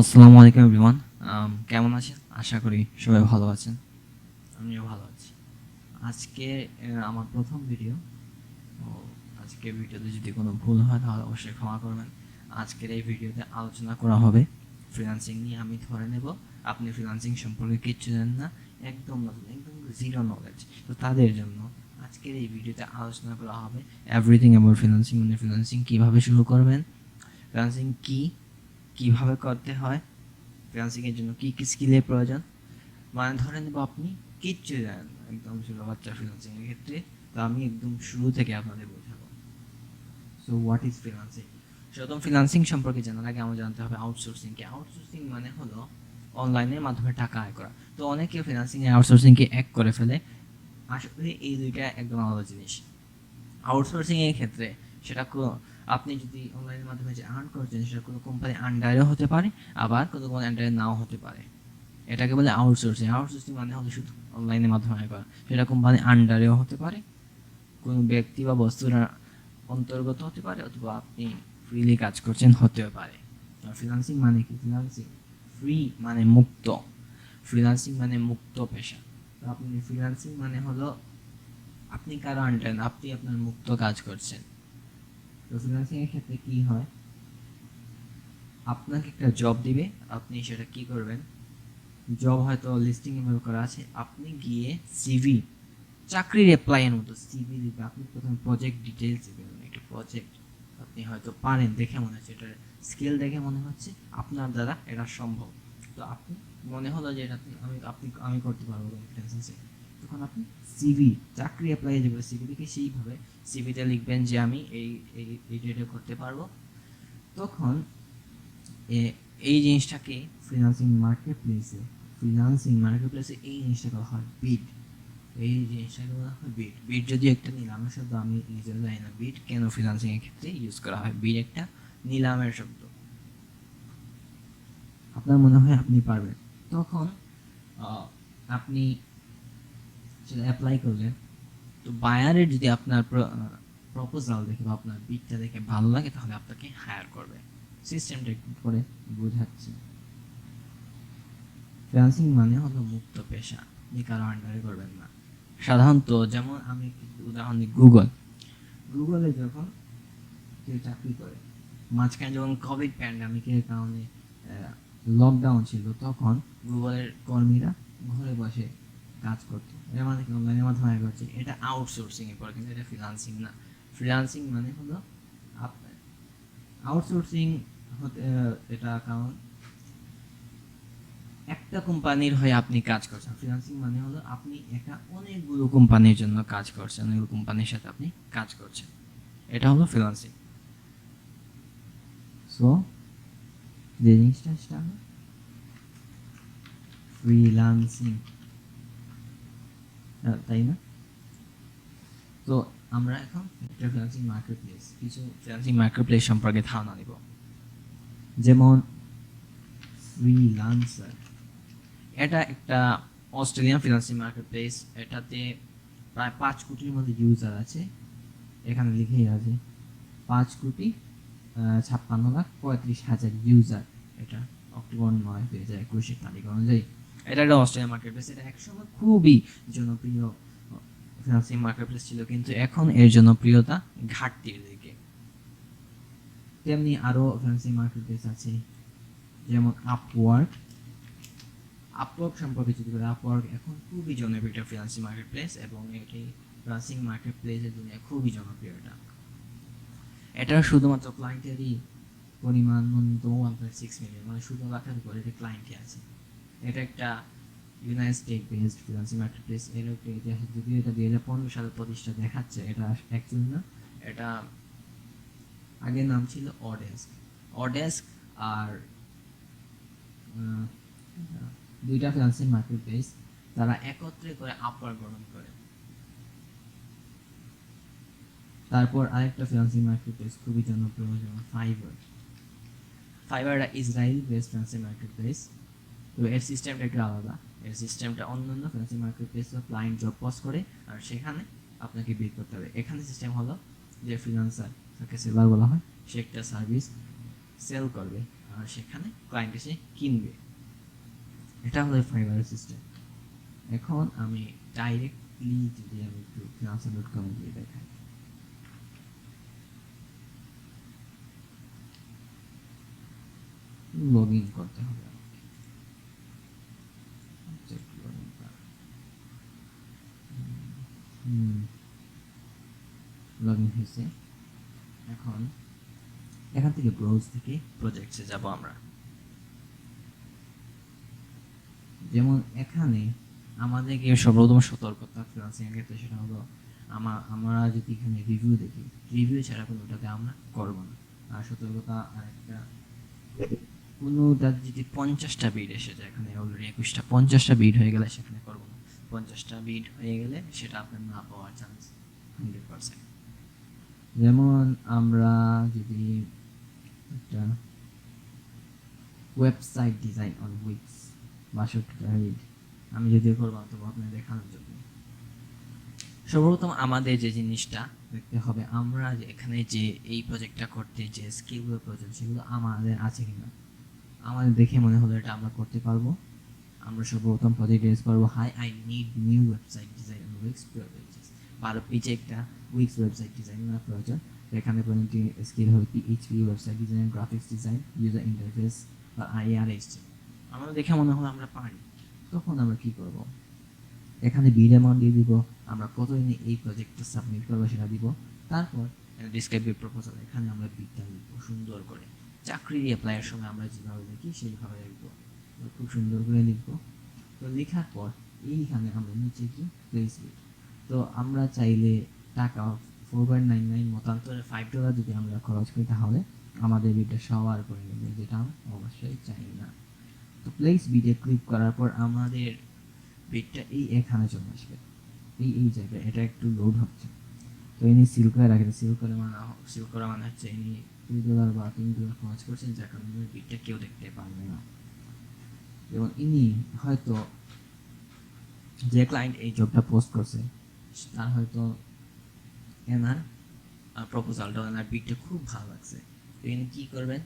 আসসালামু আলাইকুম এভরিওয়ান। কেমন আছেন? আশা করি সবাই ভালো আছেন। আমিও ভালো আছি। আজকে আমার প্রথম ভিডিও। তো আজকের ভিডিওতে যদি কোনো ভুল হয় তাহলে অবশ্যই ক্ষমা করবেন। আজকের এই ভিডিওতে আলোচনা করা হবে ফ্রিল্যান্সিং নিয়ে। আমি ধরে নেব আপনি ফ্রিল্যান্সিং সম্পর্কে কিচ্ছু জানেন না, একদম নতুন, একদম জিরো নলেজ। তো তাদের জন্য আজকের এই ভিডিওতে আলোচনা করা হবে এভরিথিং অ্যাবাউট ফ্রিল্যান্সিং, মানে ফ্রিল্যান্সিং কীভাবে শুরু করবেন, ফ্রিল্যান্সিং কী, কীভাবে করতে হয়, ফ্রিল্যান্সিংয়ের জন্য কী কী স্কিলের প্রয়োজন। মানে ধরে নেব আপনি কিচ্ছু জানেন না, একদম ছোটো বাচ্চা ফ্রিল্যান্সিংয়ের ক্ষেত্রে। তো আমি একদম শুরু থেকে আপনাদের বোঝাবো। So what is freelancing? প্রথম ফ্রিল্যান্সিং সম্পর্কে জানার আগে আমার জানতে হবে আউটসোর্সিং কি। আউটসোর্সিং মানে হলো অনলাইনের মাধ্যমে টাকা আয় করা। তো অনেকে ফ্রিল্যান্সিং আর আউটসোর্সিংকে এক করে ফেলে। আসলে এই দুইটা একদম আলাদা জিনিস। আউটসোর্সিং এর ক্ষেত্রে সেটা আপনি যদি অনলাইনের মাধ্যমে যে আর্ন করছেন সেটা কোনো কোম্পানি আন্ডারেও হতে পারে, আবার কোনো কোনো আন্ডারে নাও হতে পারে। এটাকে বলে আউটসোর্সিং। আউটসোর্সিং মানে হলো শুধু অনলাইনের মাধ্যমে আয় করা। সেটা কোম্পানি আন্ডারেও হতে পারে, কোনো ব্যক্তি বা বস্তুর অন্তর্গত হতে পারে, অথবা আপনি ফ্রিলি কাজ করছেন হতেও পারে। ফ্রিল্যান্সিং মানে কি? ফ্রিল্যান্সিং ফ্রি মানে মুক্ত। ফ্রিল্যান্সিং মানে মুক্ত পেশা। তো আপনি ফ্রিল্যান্সিং মানে হলো আপনি কারো আন্ডারে, আপনি আপনার মুক্ত কাজ করছেন। তো ফ্রিল্যান্সিং এর ক্ষেত্রে কি হয়, আপনাকে একটা জব দিবে, আপনি সেটা কি করবেন, জব হয়তো লিস্টিং এভাবে করা আছে, আপনি গিয়ে সিভি, চাকরির অ্যাপ্লাইয়ের মতো সিভি দিবে। আপনি প্রথমে প্রজেক্ট ডিটেলস দিবেন, একটা প্রজেক্ট আপনি হয়তো পারেন, দেখে মনে হচ্ছে এটার স্কিল দেখে মনে হচ্ছে আপনার দ্বারা এটা সম্ভব। তো আপনি মনে হলো যে এটা আমি করতে পারবো ফ্রিল্যান্সিং। তখন আপনি সিভি, চাকরি অ্যাপ্লাই যেগুলো সিভি লিখে সেইভাবে সিভিতে লিখবেন যে আমি এই ডেটে করতে পারবো। তখন এই জিনিসটাকে ফ্রিল্যান্সিং মার্কেটপ্লেসে এই জিনিসটাকে বলা হয় বিড। এই জিনিসটাকে বলা হয় বিড। বিড যদি একটা নিলামের শব্দ, আমি নিজেও জানি না বিড কেন ফ্রিল্যান্সিং এর ক্ষেত্রে ইউজ করা হয়। বিড একটা নিলামের শব্দ। আপনার মনে হয় আপনি পারবেন, তখন আপনি সেটা অ্যাপ্লাই করলেন। তো বায়ারের যদি আপনার প্রপোজাল দেখে বা আপনার বিডটা দেখে ভালো লাগে তাহলে আপনাকে হায়ার করবে। সিস্টেমটা একটু করে বোঝাচ্ছি। ফ্রিল্যান্সিং মানে হলো মুক্ত পেশা, আপনি কারো আন্ডারে করবেন না। সাধারণত যেমন আমি উদাহরণ দিই, গুগলে যখন কেউ চাকরি করে, মাঝখানে যখন কোভিড প্যান্ডামিকের কারণে লকডাউন ছিল, তখন গুগলের কর্মীরা ঘরে বসে কাজ করতো। এর মানে অনলাইনের মাধ্যমে আয় করছে। এটা আউটসোর্সিং এর পর, কিন্তু এটা ফ্রিল্যান্সিং না। ফ্রিল্যান্সিং মানে হলো আপনার আউটসোর্সিং হতে, এটা কারণ একটা কোম্পানির হয়ে আপনি কাজ করছেন। ফ্রিল্যান্সিং মানে হলো আপনি একা অনেকগুলো কোম্পানির জন্য কাজ করছেন, অনেকগুলো কোম্পানির সাথে আপনি কাজ করছেন। এটা হলো ফ্রিল্যান্সিং। সো যে জিনিসটা সেটা হলো ফ্রিল্যান্সিং, তাই না? তো আমরা এখন একটা ফ্রিল্যান্সিং মার্কেটপ্লেস, কিছু ফ্রিল্যান্সিং মার্কেটপ্লেস সম্পর্কে ধারণা নিব। যেমন ফ্রিল্যান্সার, এটা একটা অস্ট্রেলিয়ান ফ্রিল্যান্সিং মার্কেটপ্লেস। এটাতে প্রায় 5 কোটির মধ্যে ইউজার আছে। এখানে লিখেই আছে 5,56,35,000 ইউজার। এটা অক্টোবর 9, 2021 তারিখ অনুযায়ী। এটা একটা অস্ট্রেলিয়ান মার্কেটপ্লেস। এটা একসময় খুবই জনপ্রিয় ফ্রিল্যান্সিং মার্কেটপ্লেস ছিল, কিন্তু এখন এর জনপ্রিয়তা ঘাটতির দিকে। তেমনি আরও ফ্রিল্যান্সিং মার্কেটপ্লেস আছে, যেমন আপওয়ার্ক সম্পর্কে যদি বলি, আপওয়ার্ক এখন খুবই জনপ্রিয় একটা ফ্রিল্যান্সিং মার্কেটপ্লেস, এবং এটি ফ্রিল্যান্সিং মার্কেটপ্লেসের দুনিয়ায় খুবই জনপ্রিয়। এটা শুধুমাত্র ক্লায়েন্টেরই পরিমাণ ন্যূনতম 1.6 মিলিয়ন, মানে 16 লাখের উপরে এটা ক্লায়েন্টই আছে। এটা একটা United state based freelancing marketplace. এর একটা ইতিহাস, যদিও এটা 2015 সালে প্রতিষ্ঠা দেখাচ্ছে, এটা অ্যাকচুয়ালি না। এটা আগের নাম ছিল অডেস্ক। আর দুইটা ফ্রিল্যান্সিং মার্কেটপ্লেস তারা একত্রে করে আপওয়ার্ক গঠন করে। তারপর আরেকটা ফ্রিল্যান্সিং মার্কেটপ্লেস খুবই জনপ্রিয়, যেমন ফাইবার একটা ইসরায়েল বেসড ফ্রিল্যান্সিং মার্কেটপ্লেস। তো এর সিস্টেমটা একটু আলাদা। এর সিস্টেমটা অন্যান্য ফ্রিল্যান্সিং মার্কেটপ্লেসে ক্লায়েন্ট জব পোস্ট করে আর সেখানে আপনাকে বিল করতে হবে। এখানে সিস্টেম হলো যে ফ্রিল্যান্সার, তাকে সেলার বলা হয়, সে একটা সার্ভিস সেল করবে আর সেখানে ক্লায়েন্ট এসে কিনবে। এটা হলো ফাইবারের সিস্টেম। এখন আমি ডাইরেক্টলি যদি আমি একটু freelancer.com গিয়ে দেখাই, লগ ইন করতে হবে আমাকে। লগ ইন হয়েছে। এখন এখান থেকে ব্রাউজ থেকে প্রজেক্টসে যাব আমরা। যেমন এখানে আমাদেরকে সর্বপ্রথম সতর্কতা ফ্রিল্যান্সিং এর ক্ষেত্রে, সেটা হলো আমরা যদি এখানে রিভিউ দেখি, রিভিউ ছাড়া কোনোটাতে আমরা করবো না। আর সতর্কতা আরেকটা, কোনোটা যদি 50টা বিড এসে যায়, এখানে অলরেডি 21টা, 50টা বিড হয়ে গেলে সেখানে করবো না। 50টা বিড হয়ে গেলে সেটা আপনার না পাওয়ার চান্স 100%। যেমন আমরা যদি একটা ওয়েবসাইট ডিজাইন অন উইক্স 62টা রিড আমি যদি করবো, তবে আপনার দেখানোর জন্য সর্বপ্রথম আমাদের যে জিনিসটা দেখতে হবে, আমরা যে এখানে যে এই প্রজেক্টটা করতে যে স্কিলগুলো প্রয়োজন সেগুলো আমাদের আছে কিনা। আমাদের দেখে মনে হলো এটা আমরা করতে পারবো। আমরা সর্বপ্রথম প্রজেক্ট রেজ করবো, hi I need new website design on weeks pages. 12 পেজে একটা উইক্স ওয়েবসাইট ডিজাইনের প্রয়োজন। এখানে প্রয়োজনীয় স্কিল হবে PHP, website design, graphics design, user interface বা আইআরএস। আমরা দেখে মনে হলো আমরা পারি, তখন আমরা কি করব, এখানে বিড অ্যামাউন্ট দিয়ে দিব, আমরা কতদিনে এই প্রজেক্টটা সাবমিট করবো সেটা দিব। তারপর ডিসক্রাইব প্রপোজাল, এখানে আমরা বিডটা লিখবো সুন্দর করে। চাকরির অ্যাপ্লাইয়ের সময় আমরা যেভাবে লিখি সেইভাবে লিখবো, খুব সুন্দর করে লিখবো। তো লেখার পর এইখানে আমরা নিচে কি প্লেস বিড। তো আমরা চাইলে টাকা 4.99 মতান্তরে $5 যদি আমরা খরচ করি, তাহলে আমাদের বিডটা সবার করে নেবে, যেটা আমরা অবশ্যই চাই না। তো প্লেস বিডে ক্লিক করার পর আমাদের বিটটা এখানে চলে আসবে, এই জায়গায়। এটা একটু লোড হচ্ছে, তো ইনি সিল করে রাখেন। সিল করা মানে হচ্ছে ইনি $2 বা $3 খরচ করছেন, যার কারণে বিটটা কেউ দেখতে পারবে না। এবং ইনি হয়তো, যে ক্লায়েন্ট এই জবটা পোস্ট করছে, তার হয়তো এনার প্রপোজালটা, এনার বিটটা খুব ভালো লাগছে। তো ইনি কী করবেন,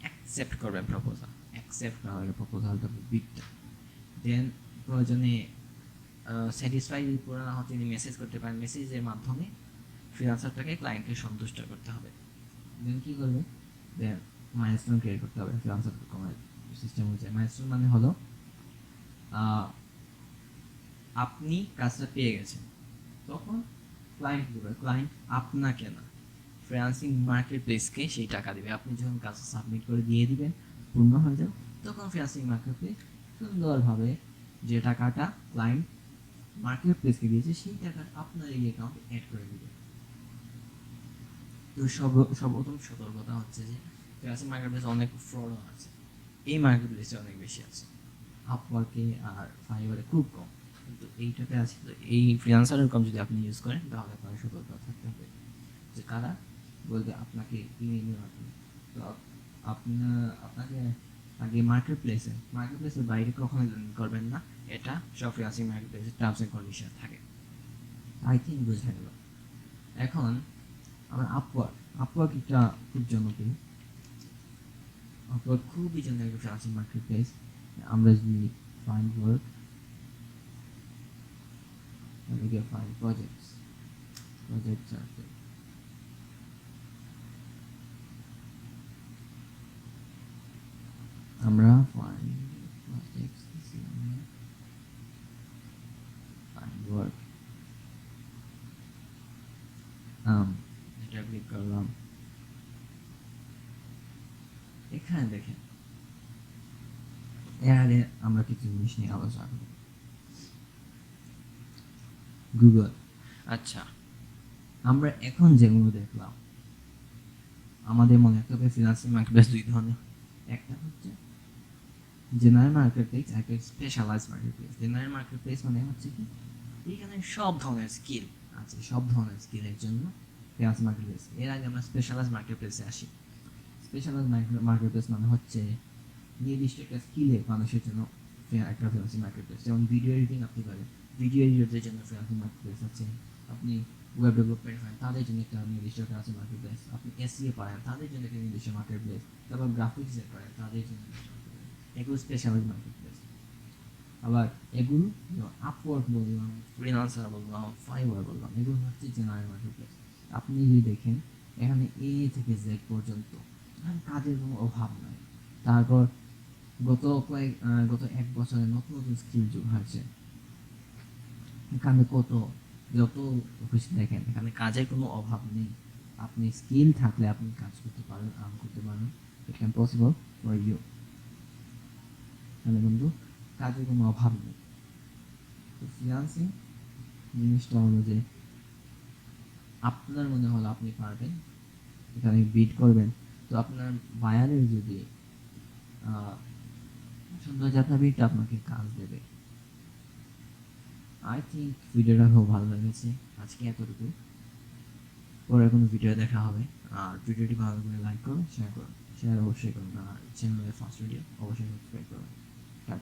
অ্যাকসেপ্ট করবেন প্রপোজাল। অ্যাকসেপ্ট করা হলে প্রপোজালটা, বিটটা দেন প্রয়োজনে স্যাটিসফাই যদি পুরো না হয় তিনি মেসেজ করতে পারেন। মেসেজের মাধ্যমে ফ্রিল্যান্সারটাকে ক্লায়েন্টকে সন্তুষ্ট করতে হবে। দেন কী করবে, দেন মাইলস্টোন ক্রিয়েট করতে হবে। ফ্রিল্যান্সার সিস্টেম অনুযায়ী মাইলস্টোন মানে হলো আপনি কাজটা পেয়ে গেছেন, তখন ক্লায়েন্ট দেবে, ক্লায়েন্ট আপনাকে না, ফ্রিল্যান্সিং মার্কেট প্লেসকে সেই টাকা দেবে। আপনি যখন কাজটা সাবমিট করে দিয়ে দিবেন, পূর্ণ হয়ে যাবে, তখন ফ্রিল্যান্সিং মার্কেট প্লেস সুন্দরভাবে যে টাকাটা ক্লায়েন্ট মার্কেট প্লেসকে দিয়েছে সেই টাকাটা আপনার এই অ্যাকাউন্টে অ্যাড করে দিবে। তো সর্বপ্রথম সতর্কতা হচ্ছে যে ফ্রিল্যান্সিং মার্কেট প্লেসে অনেক ফ্রডও আছে, এই মার্কেট প্লেসে অনেক বেশি আছে। আপওয়ার্কে আর ফাইবারে খুব কম, কিন্তু এইটাতে আছে। তো এই ফ্রিল্যান্সার.com যদি আপনি ইউজ করেন, তাহলে আপনার সতর্কতা থাকতে হবে যে কারা বলবে আপনাকে ইমেল মাধ্যমে। তো আপনাকে আগে মার্কেট প্লেসের বাইরে কখনো লেনদেন করবেন না। এটা সব ফ্রিল্যান্সিং মার্কেট প্লেসের টার্মস এন্ড কন্ডিশন থাকে। আই থিঙ্ক বুঝে গেল। এখন আমরা আপওয়ার্ক একটা খুব জনপ্রিয়, আপওয়ার্ক খুবই জনপ্রিয় ফ্রিল্যান্সিং মার্কেট প্লেস। আমরা যদি ফাইন্ড ওয়ার্ক, ফাইন্ড প্রজেক্টস আছে, আমরা ফাইন্ড ওয়ার্ক এটা ক্লিক করলাম। এখানে দেখেন এখানে আমরা কিছু জিনিস নিয়ে আলোচনা করব। গুগল, আচ্ছা আমরা এখন যেগুলো দেখলাম, আমাদের মনে রাখতে হবে ফ্রিল্যান্সিং মার্কেটপ্লেস দুই ধরনের। একটা হচ্ছে জেনারেল মার্কেটপ্লেস, একটা স্পেশালাইজড মার্কেটপ্লেস। জেনারেল মার্কেটপ্লেস মানে হচ্ছে কি, এখানে সব ধরনের স্কিল আছে, সব ধরনের স্কিলের জন্য ফ্রিল্যান্সিং মার্কেটপ্লেস। এর আগে আমরা স্পেশালাইজড মার্কেটপ্লেসে আসি। স্পেশালাইজড মার্কেটপ্লেস মানে হচ্ছে নির্দিষ্ট একটা স্কিলে মানুষের জন্য একটা ফ্রিল্যান্সিং মার্কেটপ্লেস। যেমন ভিডিও এডিটিং আপনি করেন, ভিডিও এডিটরদের জন্য ফ্রিল্যান্সিং মার্কেটপ্লেস আছে। আপনি ওয়েব ডেভেলপমেন্ট হয় তাদের জন্য একটা নির্দিষ্ট একটা আছে মার্কেট প্লেস, আপনি এসইও পারেন তাদের জন্য একটা নির্দিষ্ট মার্কেট প্লেস, তারপর গ্রাফিক্সের পারেন তাদের জন্য এগুলো স্পেশাল মার্কেট প্লেস। আবার এগুলো আপওয়ার্ক বললাম, ফ্রিল্যান্সার বললাম, ফাইবার বললাম, এগুলো হচ্ছে জেনারেল মার্কেট প্লেস। আপনি যদি দেখেন এখানে এ থেকে জেড পর্যন্ত কাজের কোনো অভাব নাই। তারপর গত এক বছরে নতুন নতুন স্কিল যোগ হয়েছে এখানে, যত অফিস দেখেন এখানে কাজের কোনো অভাব নেই। আপনি স্কিল থাকলে আপনি কাজ করতে পারেন, আর্ন করতে পারেন, it can possible for you. তাহলে বন্ধু কাজের কোনো অভাব নেই। তো ফ্রিল্যান্সিং জিনিসটা হলো যে আপনার মনে হলো আপনি পারবেন, এখানে বিট করবেন, তো আপনার বায়ারের যদি সুন্দর যাত্রা বিট আপনাকে কাজ দেবে। আই থিঙ্ক ভিডিওটা খুব ভালো লেগেছে, আজকে এতটুকু। পরে কোনো ভিডিও দেখা হবে। আর ভিডিওটি ভালো করে লাইক করুন, শেয়ার করুন, শেয়ার অবশ্যই করুন। আর চ্যানেলের ফার্স্ট ভিডিও অবশ্যই সাবস্ক্রাইব করুন।